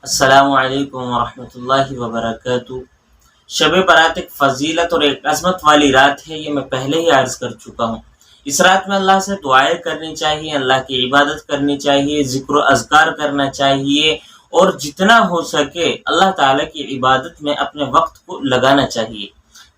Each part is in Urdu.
السلام علیکم ورحمۃ اللہ وبرکاتہ۔ شب برات ایک فضیلت اور ایک عظمت والی رات ہے، یہ میں پہلے ہی عرض کر چکا ہوں۔ اس رات میں اللہ سے دعائیں کرنی چاہیے، اللہ کی عبادت کرنی چاہیے، ذکر و اذکار کرنا چاہیے، اور جتنا ہو سکے اللہ تعالیٰ کی عبادت میں اپنے وقت کو لگانا چاہیے۔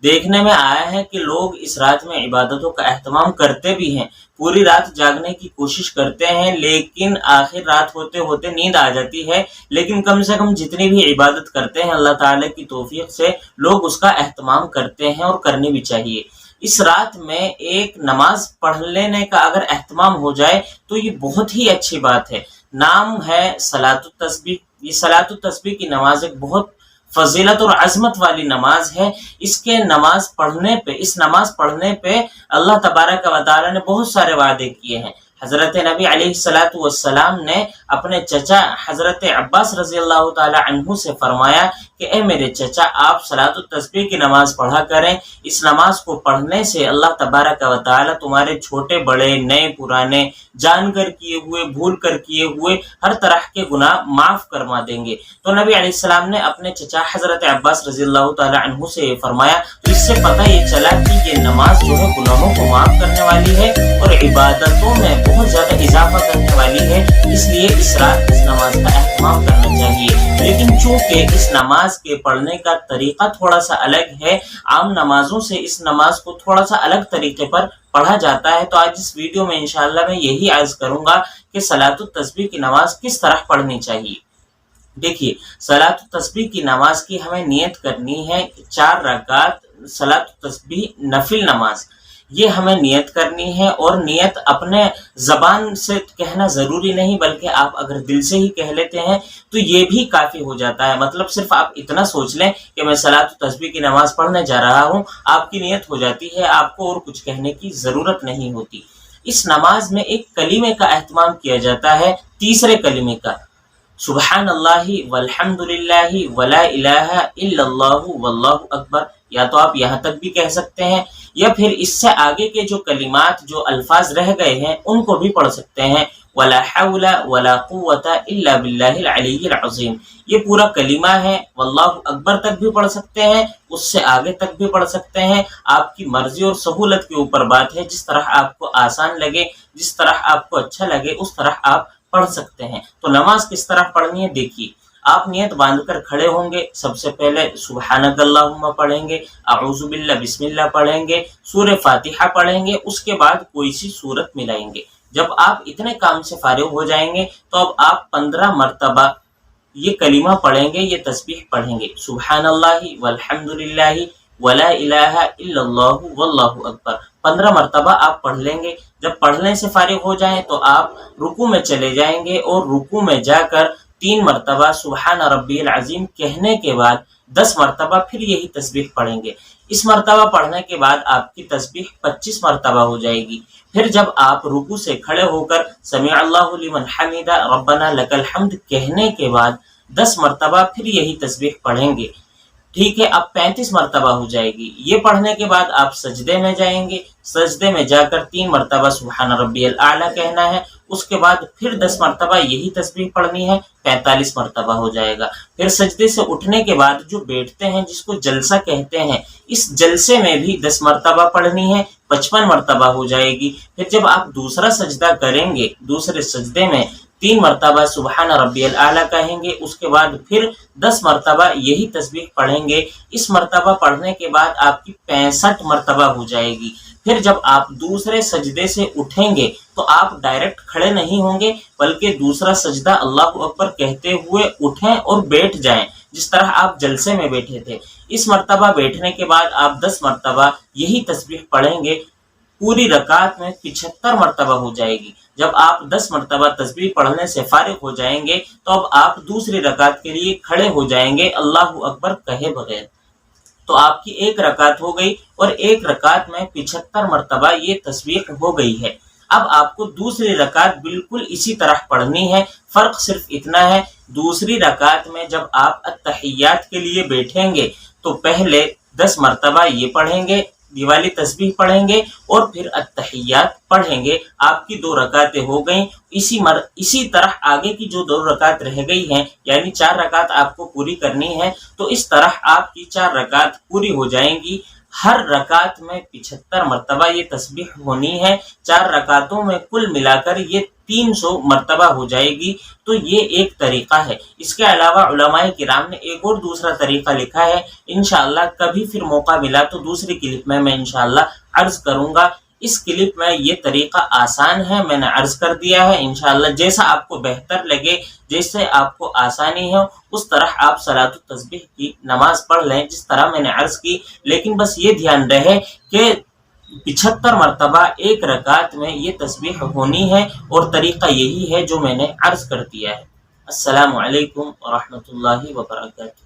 دیکھنے میں آیا ہے کہ لوگ اس رات میں عبادتوں کا اہتمام کرتے بھی ہیں، پوری رات جاگنے کی کوشش کرتے ہیں، لیکن آخر رات ہوتے ہوتے نیند آ جاتی ہے۔ لیکن کم سے کم جتنی بھی عبادت کرتے ہیں اللہ تعالیٰ کی توفیق سے لوگ اس کا اہتمام کرتے ہیں، اور کرنی بھی چاہیے۔ اس رات میں ایک نماز پڑھ لینے کا اگر اہتمام ہو جائے تو یہ بہت ہی اچھی بات ہے۔ نام ہے صلاۃ التسبیح۔ یہ صلاۃ التسبیح کی نماز ایک بہت فضیلت اور عظمت والی نماز ہے۔ اس نماز پڑھنے پہ اللہ تبارک و تعالیٰ نے بہت سارے وعدے کیے ہیں۔ حضرت نبی علیہ الصلاۃ والسلام نے اپنے چچا حضرت عباس رضی اللہ تعالی عنہ سے فرمایا کہ اے میرے چچا، آپ صلاۃ التسبیح کی نماز پڑھا کریں۔ اس نماز کو پڑھنے سے اللہ تبارک و تعالی تمہارے چھوٹے بڑے، نئے پرانے، جان کر کیے ہوئے، بھول کر کیے ہوئے ہر طرح کے گناہ معاف کروا دیں گے۔ تو نبی علیہ السلام نے اپنے چچا حضرت عباس رضی اللہ تعالی عنہ سے یہ فرمایا، تو اس سے پتہ یہ چلا کہ یہ نماز جو ہے گناہوں کو معاف کرنے والی ہے اور عبادتوں میں بہت زیادہ اضافہ کرنے والی ہے۔ اس لیے اس رات اس نماز کا اہتمام کرنا چاہیے۔ لیکن چونکہ اس نماز کے پڑھنے کا طریقہ تھوڑا سا الگ ہے، عام نمازوں سے اس نماز کو تھوڑا سا الگ طریقے پر پڑھا جاتا ہے، تو آج اس ویڈیو میں انشاءاللہ میں یہی عرض کروں گا کہ صلاۃ التسبیح کی نماز کس طرح پڑھنی چاہیے۔ دیکھیے، صلاۃ التسبیح کی نماز کی ہمیں نیت کرنی ہے 4 رکعت صلاۃ التسبیح نفل نماز، یہ ہمیں نیت کرنی ہے۔ اور نیت اپنے زبان سے کہنا ضروری نہیں، بلکہ آپ اگر دل سے ہی کہہ لیتے ہیں تو یہ بھی کافی ہو جاتا ہے۔ مطلب صرف آپ اتنا سوچ لیں کہ میں صلاۃ التسبیح کی نماز پڑھنے جا رہا ہوں، آپ کی نیت ہو جاتی ہے، آپ کو اور کچھ کہنے کی ضرورت نہیں ہوتی۔ اس نماز میں ایک کلمے کا اہتمام کیا جاتا ہے، تیسرے کلمے کا، سبحان اللہ والحمد للہ ولا الہ الا اللہ واللہ اکبر۔ یا تو آپ یہاں تک بھی کہہ سکتے ہیں، یا پھر اس سے آگے کے جو کلمات، جو الفاظ رہ گئے ہیں ان کو بھی پڑھ سکتے ہیں، ولا حول ولا قوت الا باللہ العلی العظیم۔ یہ پورا کلمہ ہے، واللہ اکبر تک بھی پڑھ سکتے ہیں، اس سے آگے تک بھی پڑھ سکتے ہیں۔ آپ کی مرضی اور سہولت کے اوپر بات ہے، جس طرح آپ کو آسان لگے، جس طرح آپ کو اچھا لگے، اس طرح آپ پڑھ سکتے ہیں۔ تو نماز کس طرح پڑھنی ہے دیکھیے، آپ نیت باندھ کر کھڑے ہوں گے، سب سے پہلے سبحانک اللہم پڑھیں گے، اعوذ باللہ بسم اللہ پڑھیں گے، سورہ فاتحہ پڑھیں گے، اس کے بعد کوئی سی سورت ملائیں گے۔ جب آپ اتنے کام سے فارغ ہو جائیں گے تو اب آپ 15 مرتبہ یہ کلمہ پڑھیں گے، یہ تسبیح پڑھیں گے، سبحان اللہ والحمد للہ ولا الہ الا اللہ واللہ اکبر، 15 مرتبہ آپ پڑھ لیں گے۔ جب پڑھنے سے فارغ ہو جائیں تو آپ رکوع میں چلے جائیں گے، اور رکوع میں جا کر 3 مرتبہ سبحان ربی العظیم کہنے کے بعد 10 مرتبہ پھر یہی تسبیح پڑھیں گے۔ اس مرتبہ پڑھنے کے بعد آپ کی تسبیح 25 مرتبہ ہو جائے گی۔ پھر جب آپ رکوع سے کھڑے ہو کر سمع اللہ لمن حمدہ ربنا لک الحمد کہنے کے بعد 10 مرتبہ پھر یہی تسبیح پڑھیں گے۔ ٹھیک ہے، اب 35 مرتبہ ہو جائے گی۔ یہ پڑھنے کے بعد آپ سجدے میں جائیں گے، سجدے میں جا کر 3 مرتبہ سبحان ربی الاعلیٰ کہنا ہے، اس کے بعد پھر 10 مرتبہ یہی تسبیح پڑھنی ہے، 45 مرتبہ ہو جائے گا۔ پھر سجدے سے اٹھنے کے بعد جو بیٹھتے ہیں، جس کو جلسہ کہتے ہیں، اس جلسے میں بھی 10 مرتبہ پڑھنی ہے، 55 مرتبہ ہو جائے گی۔ پھر جب آپ دوسرا سجدہ کریں گے، دوسرے سجدے میں 3 مرتبہ سبحان ربی الاعلیٰ کہیں گے، اس کے بعد پھر 10 مرتبہ یہی تسبیح پڑھیں گے۔ اس مرتبہ پڑھنے کے بعد آپ کی 65 مرتبہ ہو جائے گی۔ پھر جب آپ دوسرے سجدے سے اٹھیں گے تو آپ ڈائریکٹ کھڑے نہیں ہوں گے، بلکہ دوسرا سجدہ اللہ اکبر کہتے ہوئے اٹھیں اور بیٹھ جائیں، جس طرح آپ جلسے میں بیٹھے تھے۔ اس مرتبہ بیٹھنے کے بعد آپ 10 مرتبہ یہی تسبیح پڑھیں گے، پوری رکعت میں 75 مرتبہ ہو جائے گی۔ جب آپ 10 مرتبہ تسبیح پڑھنے سے فارغ ہو جائیں گے تو اب آپ دوسری رکعت کے لیے کھڑے ہو جائیں گے اللہ اکبر کہے بغیر۔ تو آپ کی ایک رکعت ہو گئی، اور ایک رکعت میں 75 مرتبہ یہ تسبیح ہو گئی ہے۔ اب آپ کو دوسری رکعت بالکل اسی طرح پڑھنی ہے، فرق صرف اتنا ہے، دوسری رکعت میں جب آپ التحیات کے لیے بیٹھیں گے تو پہلے 10 مرتبہ یہ پڑھیں گے، یہ والی تسبیح پڑھیں گے اور پھر التحیات پڑھیں گے، آپ کی 2 رکعتیں ہو گئیں۔ اسی طرح آگے کی جو 2 رکعت رہ گئی ہیں، یعنی 4 رکعت آپ کو پوری کرنی ہے، تو اس طرح آپ کی 4 رکعت پوری ہو جائیں گی۔ ہر رکعت میں 75 مرتبہ یہ تسبیح ہونی ہے، 4 رکعتوں میں کل ملا کر یہ 300 مرتبہ ہو جائے گی۔ تو یہ ایک طریقہ ہے۔ اس کے علاوہ علماء کرام نے ایک اور دوسرا طریقہ لکھا ہے، انشاءاللہ کبھی پھر موقع ملا تو دوسری کلپ میں انشاءاللہ عرض کروں گا۔ اس کلپ میں یہ طریقہ آسان ہے، میں نے عرض کر دیا ہے۔ انشاءاللہ جیسا آپ کو بہتر لگے، جیسے آپ کو آسانی ہے، اس طرح آپ صلاۃ التسبیح کی نماز پڑھ لیں جس طرح میں نے عرض کی۔ لیکن بس یہ دھیان رہے کہ 75 مرتبہ ایک رکعت میں یہ تسبیح ہونی ہے، اور طریقہ یہی ہے جو میں نے عرض کر دیا ہے۔ السلام علیکم ورحمۃ اللہ وبرکاتہ۔